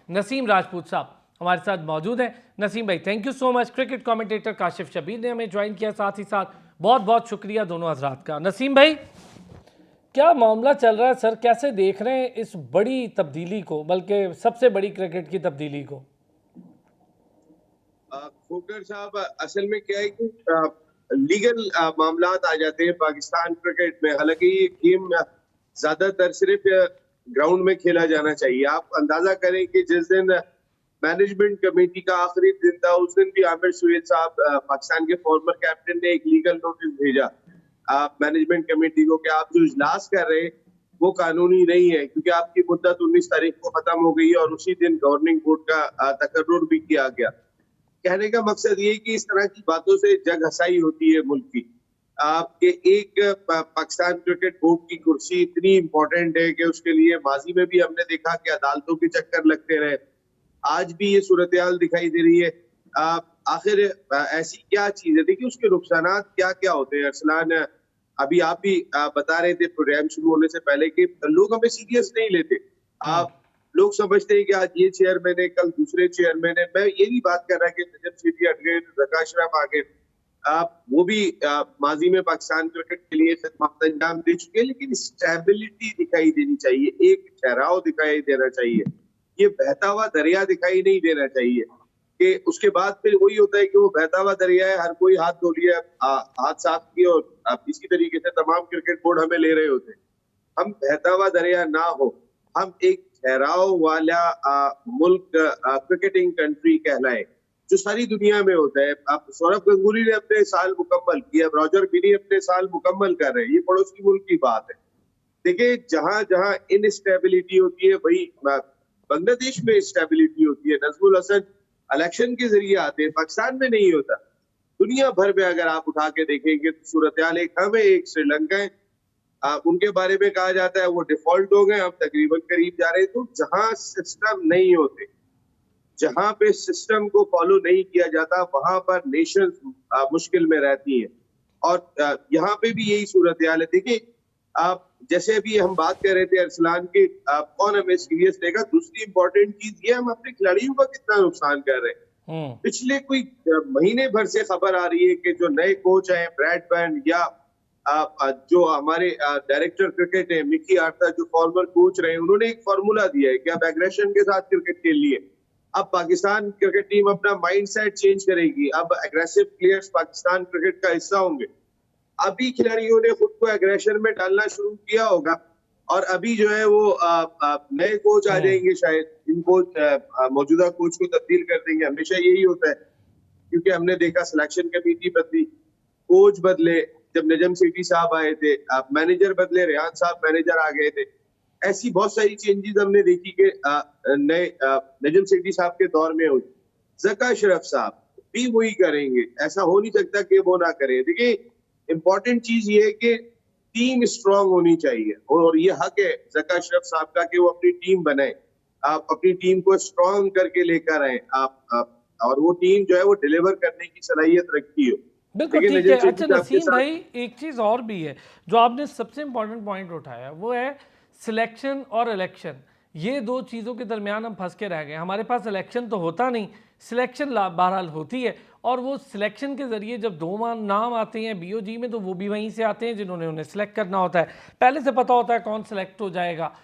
नसीम राजपूत साहब हमारे साथ मौजूद हैं। नसीम भाई, thank you so much. Cricket commentator Kashif Shabbir ने हमें ज्वाइन किया, साथ ही साथ बहुत बहुत शुक्रिया दोनों हजरात का। नसीम भाई, क्या मामला चल रहा है सर, कैसे देख रहे हैं इस बड़ी तब्दीली को, बल्कि सबसे बड़ी क्रिकेट की तब्दीली को? खोकर साहब, असल में क्या है कि लीगल मामलात आ जाते हैं पाकिस्तान क्रिकेट में। हालांकि ये गेम ज्यादातर सिर्फ ग्राउंड में खेला जाना चाहिए। आप अंदाजा करें कि जिस दिन मैनेजमेंट कमेटी का आखिरी दिन था, उस दिन भी आमिर सुहेल साहब, पाकिस्तान के फॉर्मर कैप्टन, ने एक लीगल नोटिस भेजा मैनेजमेंट कमेटी को कि आप जो इजलास कर रहे हैं वो कानूनी नहीं है, क्योंकि आपकी मुद्दत 19 तारीख को खत्म हो गई है और उसी दिन गवर्निंग बोर्ड का तकर्रुर भी किया गया। कहने का मकसद ये कि इस तरह की बातों से जग हसाई होती है मुल्क की। आपके एक पाकिस्तान क्रिकेट बोर्ड की कुर्सी इतनी इंपॉर्टेंट है कि उसके लिए माजी में भी हमने देखा कि अदालतों के चक्कर लगते रहे। आज भी ये सूरत-ए-हाल दिखाई दे रही है। आखिर ऐसी क्या चीज है? देखिए, उसके नुकसान क्या क्या होते हैं। अरसलान, अभी आप भी बता रहे थे प्रोग्राम शुरू होने से पहले कि लोग हमें सीरियस नहीं लेते। आप लोग समझते हैं कि आज ये चेयरमैन है, कल दूसरे चेयरमैन है। मैं ये नहीं बात कर रहा कि नजम सेठी हट गए, रज़ा अशरफ आ गए। वो भी माजी में पाकिस्तान क्रिकेट के लिए खिदमत अंजाम दे चुके हैं, लेकिन स्टेबिलिटी दिखाई देनी चाहिए, एक ठहराव दिखाई देना चाहिए। ये बहता हुआ दरिया दिखाई नहीं देना चाहिए कि उसके बाद फिर वही होता है कि वो बहता हुआ दरिया है, हर कोई हाथ धो लिया, हाथ साफ किए और इसी तरीके से तमाम क्रिकेट बोर्ड हमें ले रहे होते हैं। हम बहता हुआ दरिया ना हो, हम एक ठहराव वाला मुल्क, क्रिकेटिंग कंट्री कहलाए, जो सारी दुनिया में होता है। अब सौरभ गंगुली ने अपने साल मुकम्मल किए, अब रॉजर बिनी अपने साल मुकम्मल कर रहे हैं। ये पड़ोसी मुल्क की बात है। देखिए, जहां जहां इनस्टेबिलिटी होती है वही बांग्लादेश में स्टेबिलिटी होती है। नजमुल हसन इलेक्शन के जरिए आते हैं, पाकिस्तान में नहीं होता। दुनिया भर में अगर आप उठा के देखेंगे तो सूरत हाल एक हम है, एक श्रीलंका है। उनके बारे में कहा जाता है वो डिफॉल्ट हो गए, हम तकरीबन करीब जा रहे हैं। तो जहां सिस्टम नहीं होते, जहां पे सिस्टम को फॉलो नहीं किया जाता, वहां पर नेशन मुश्किल में रहती है। और यहाँ पे भी यही सूरत हाल है। देखिए, आप जैसे अभी हम बात कर रहे थे अरसलान की, कौन हमें सीरियस लेगा। दूसरी इंपॉर्टेंट चीज ये, हम अपने खिलाड़ियों का कितना नुकसान कर रहे हैं। पिछले कोई महीने भर से खबर आ रही है कि जो नए कोच हैं ब्रैडबर्न, या जो हमारे डायरेक्टर क्रिकेट है मिकी आर्था, जो फॉर्मर कोच रहे, उन्होंने एक फॉर्मूला दिया है कि आप एग्रेशन के साथ क्रिकेट खेल लिए। अब पाकिस्तान क्रिकेट टीम अपना माइंडसेट चेंज करेगी। अब एग्रेसिव प्लेयर्स पाकिस्तान क्रिकेट का हिस्सा होंगे। अभी खिलाड़ियों ने खुद को एग्रेशन में डालना शुरू किया होगा और अभी जो है वो नए कोच आ जाएंगे, शायद इनको मौजूदा कोच को तब्दील कर देंगे। हमेशा यही होता है, क्योंकि हमने देखा सिलेक्शन कमेटी बदली, कोच बदले, जब नजम सेठी साहब आए थे, मैनेजर बदले, रेहान साहब मैनेजर आ गए थे। ऐसी बहुत सारी चेंजेस हमने देखी कि नए नजम सेठी साहब के दौर में हुई। ज़का अशरफ साहब भी वही करेंगे, ऐसा हो नहीं सकता कि वो ना करें। देखिए, इंपॉर्टेंट चीज ये है कि टीम स्ट्रांग होनी चाहिए और ये हक है ज़का अशरफ साहब का कि वो अपनी टीम बनाए। आप अपनी टीम को स्ट्रांग करके लेकर आए, आप और वो टीम जो है वो डिलीवर करने की सलाहियत रखती हो। बिल्कुल लेकिन ठीक नजम है। सेठी अच्छा साहब के नसीम साथ भाई, एक चीज़ और भी है जो आपने सबसे इम्पोर्टेंट पॉइंट उठाया, वो है सिलेक्शन और इलेक्शन। ये दो चीज़ों के दरमियान हम फंस के रह गए। हमारे पास इलेक्शन तो होता नहीं, सिलेक्शन बहरहाल होती है, और वो सिलेक्शन के ज़रिए जब दो नाम आते हैं बीओजी में, तो वो भी वहीं से आते हैं जिन्होंने उन्हें सिलेक्ट करना होता है। पहले से पता होता है कौन सिलेक्ट हो जाएगा,